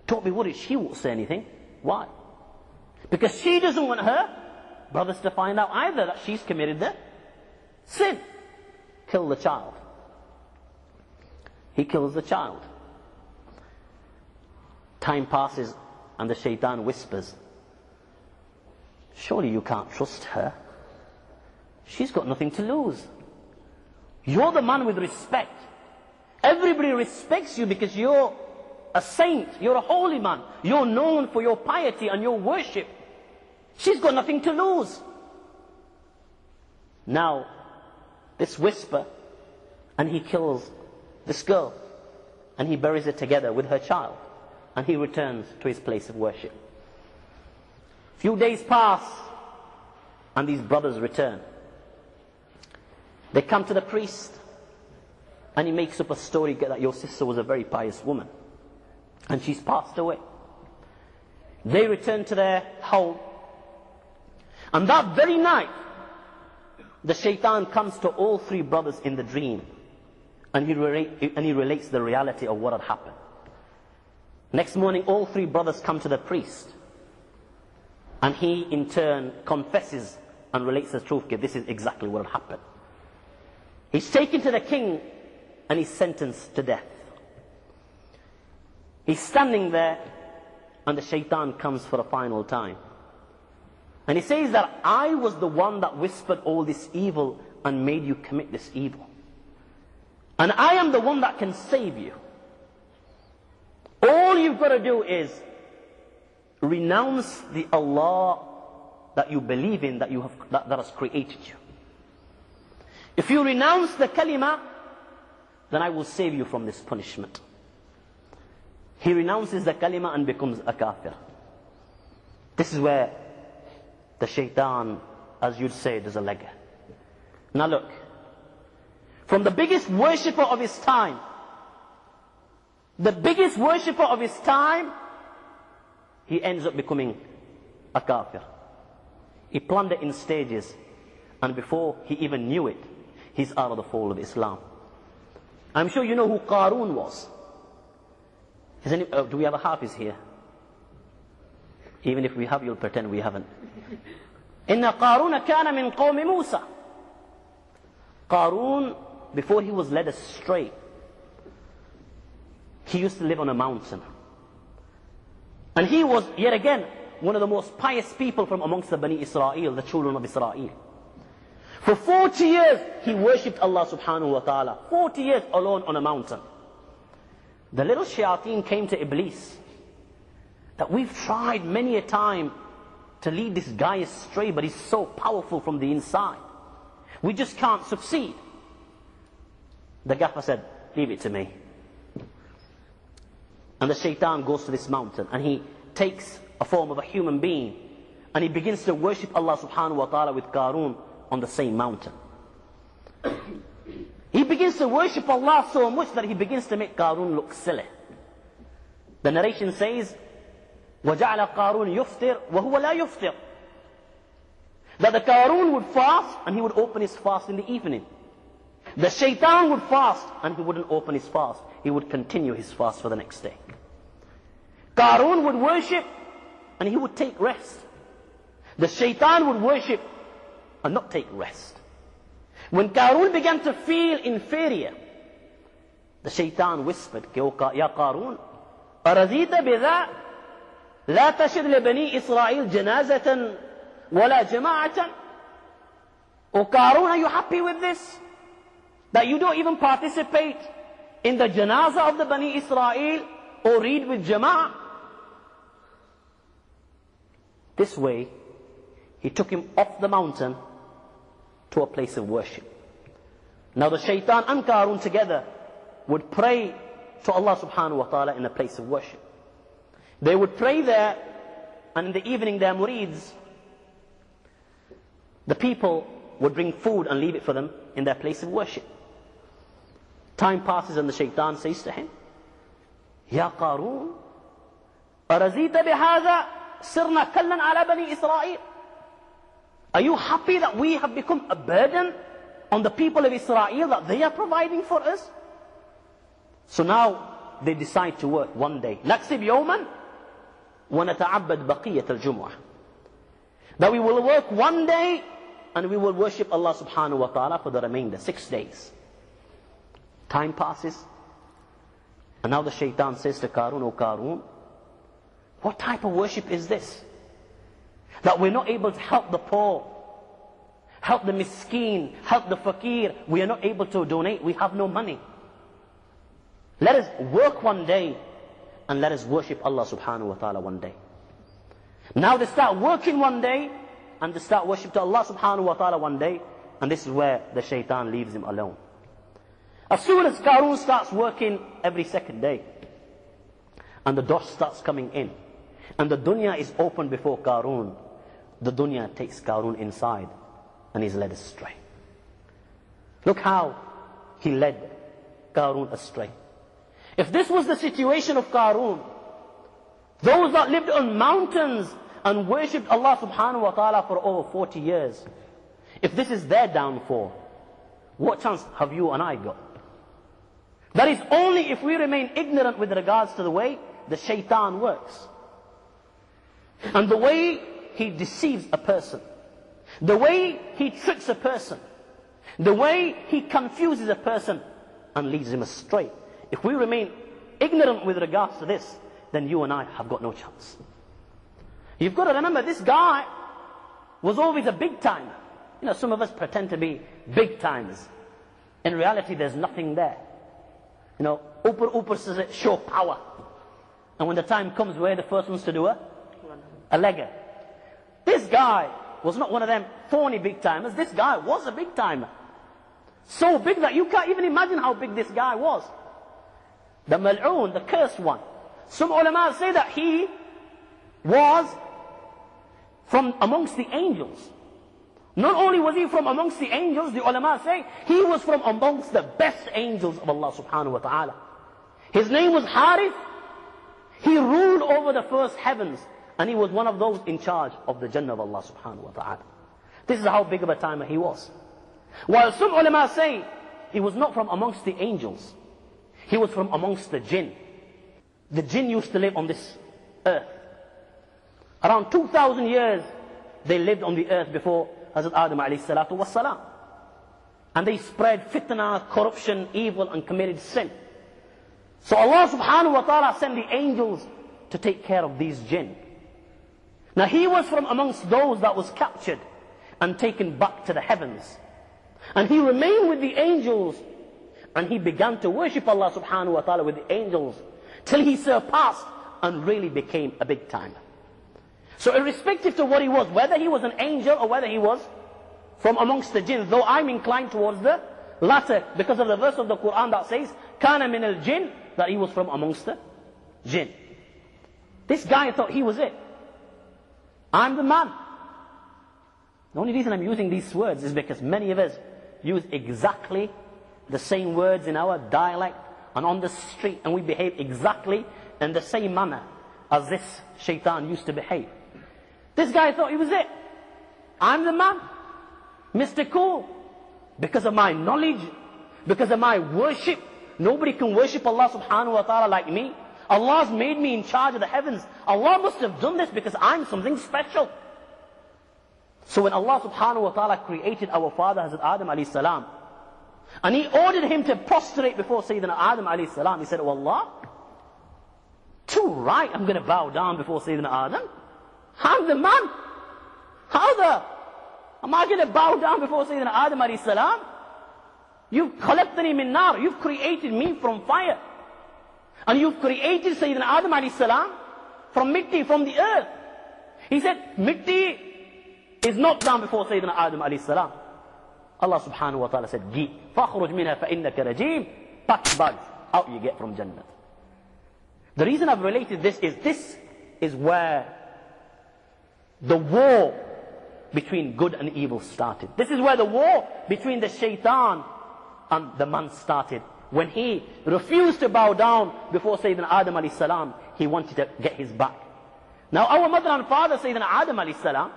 Don't be worried, she won't say anything. Why? Because she doesn't want her brothers to find out either that she's committed the sin. Kill the child. He kills the child. Time passes and the shaitan whispers, surely you can't trust her. She's got nothing to lose. You're the man with respect. Everybody respects you because you're a saint. You're a holy man. You're known for your piety and your worship. She's got nothing to lose. Now, this whisper, and he kills this girl, and he buries her together with her child, and he returns to his place of worship. Few days pass, and these brothers return. They come to the priest, and he makes up a story that your sister was a very pious woman, and she's passed away. They return to their home, and that very night, the shaitan comes to all three brothers in the dream, and he relates the reality of what had happened. Next morning, all three brothers come to the priest, and he in turn confesses and relates the truth. This is exactly what had happened. He's taken to the king and he's sentenced to death. He's standing there, and the shaitan comes for a final time. And he says that I was the one that whispered all this evil and made you commit this evil. And I am the one that can save you. All you've got to do is renounce the Allah that you believe in, that has created you. If you renounce the kalima, then I will save you from this punishment. He renounces the kalima and becomes a kafir. This is where the shaitan, as you'd say, does a leg. Now look, from the biggest worshipper of his time, he ends up becoming a kafir. He planned it in stages, and before he even knew it, he's out of the fold of Islam. I'm sure you know who Qarun was. Do we have a Hafiz here? Even if we have, you'll pretend we haven't. Inna Qarun kana min qawmi Musa. Qarun, before he was led astray, he used to live on a mountain. And he was, yet again, one of the most pious people from amongst the Bani Israel, the children of Israel. For 40 years, he worshipped Allah subhanahu wa ta'ala. 40 years alone on a mountain. The little shayateen came to Iblis, that we've tried many a time to lead this guy astray, but he's so powerful from the inside. We just can't succeed. The gaffer said, leave it to me. And the shaitan goes to this mountain, and he takes a form of a human being, and he begins to worship Allah subhanahu wa ta'ala with Qarun on the same mountain. He begins to worship Allah so much that he begins to make Qarun look silly. The narration says, وَجَعْلَ قَارُونَ يُفْتِرْ وَهُوَ لَا يُفْتِرْ. That the Qarun would fast, and he would open his fast in the evening. The shaitan would fast, and he wouldn't open his fast. He would continue his fast for the next day. Qarun would worship, and he would take rest. The shaitan would worship and not take rest. When Qarun began to feel inferior, the shaitan whispered, Ya Qarun, أَرَزِيتَ بِذَا لَا تَشِدْ لِبَنِي إِسْرَائِيل جَنَازَةً وَلَا جَمَاعَةً. O Qarun, are you happy with this? That you don't even participate in the janazah of the Bani Israel or read with Jama'ah? This way, he took him off the mountain to a place of worship. Now the shaitan and Qarun together would pray to Allah subhanahu wa ta'ala in a place of worship. They would pray there, and in the evening their murids, the people would bring food and leave it for them in their place of worship. Time passes and the shaitan says to him, Ya Qarun, أَرَزِيتَ بِهَذَا سِرْنَا كَلًّا عَلَى بَنِي إِسْرَائِيل. Are you happy that we have become a burden on the people of Israel, that they are providing for us? So now they decide to work one day. نَكْسِبْ يَوْمًا وَنَتَعَبَّدْ بَقِيَّةَ الْجُمُعَةِ. That we will work one day and we will worship Allah subhanahu wa ta'ala for the remainder, 6 days. Time passes. And now the shaitan says to Qarun, "O Qarun, what type of worship is this? That we're not able to help the poor, help the miskeen, help the fakir. We are not able to donate. We have no money. Let us work one day and let us worship Allah subhanahu wa ta'ala one day." Now they start working one day and they start worship to Allah subhanahu wa ta'ala one day. And this is where the shaitan leaves him alone. As soon as Qarun starts working every second day, and the dust starts coming in, and the dunya is open before Qarun, the dunya takes Qarun inside, and he's led astray. Look how he led Qarun astray. If this was the situation of Qarun, those that lived on mountains and worshipped Allah subhanahu wa ta'ala for over 40 years, if this is their downfall, what chance have you and I got? That is only if we remain ignorant with regards to the way the shaitan works. And the way he deceives a person. The way he tricks a person. The way he confuses a person and leads him astray. If we remain ignorant with regards to this, then you and I have got no chance. You've got to remember, this guy was always a big timer. You know, some of us pretend to be big timers. In reality, there's nothing there. You know, upper says it, show power. And when the time comes, we're the first ones to do a legger. This guy was not one of them phony big timers. This guy was a big timer. So big that you can't even imagine how big this guy was. The mal'oon, the cursed one. Some ulama say that he was from amongst the angels. Not only was he from amongst the angels, the ulama say, he was from amongst the best angels of Allah subhanahu wa ta'ala. His name was Harith. He ruled over the first heavens. And he was one of those in charge of the Jannah of Allah subhanahu wa ta'ala. This is how big of a timer he was. While some ulama say, he was not from amongst the angels. He was from amongst the jinn. The jinn used to live on this earth. Around 2,000 years, they lived on the earth before Hazrat Adam alayhi salatu wassalam. And they spread fitna, corruption, evil, and committed sin. So Allah subhanahu wa ta'ala sent the angels to take care of these jinn. Now he was from amongst those that was captured and taken back to the heavens. And he remained with the angels. And he began to worship Allah subhanahu wa ta'ala with the angels. Till he surpassed and really became a big timer. So irrespective to what he was, whether he was an angel or whether he was from amongst the jinn, though I'm inclined towards the latter because of the verse of the Quran that says, Kana min al-jinn, that he was from amongst the jinn. This guy thought he was it. I'm the man. The only reason I'm using these words is because many of us use exactly the same words in our dialect and on the street, and we behave exactly in the same manner as this shaitan used to behave. This guy thought he was it. I'm the man. Mr. Cool. Because of my knowledge, because of my worship, nobody can worship Allah subhanahu wa ta'ala like me. Allah's made me in charge of the heavens. Allah must have done this because I'm something special. So when Allah subhanahu wa ta'ala created our father Hazrat Adam alayhi salam, and he ordered him to prostrate before Sayyidina Adam alayhi salam, he said, "Oh Allah, too right, I'm going to bow down before Sayyidina Adam. I'm the man. Am I going to bow down before Sayyidina Adam alayhi salam? You've khalaqtani min nar. You've created me from fire. And you've created Sayyidina Adam alayhi salam from mitti, from the earth." He said, mitti is not down before Sayyidina Adam alayhi salam. Allah subhanahu wa ta'ala said, "Gi, fakhruj minha fa innaka rajim." Pack bags, out you get from Jannah. The reason I've related this is where the war between good and evil started. This is where the war between the shaitan and the man started. When he refused to bow down before Sayyidina Adam alayhi salam, he wanted to get his back. Now our mother and father, Sayyidina Adam alayhi salam,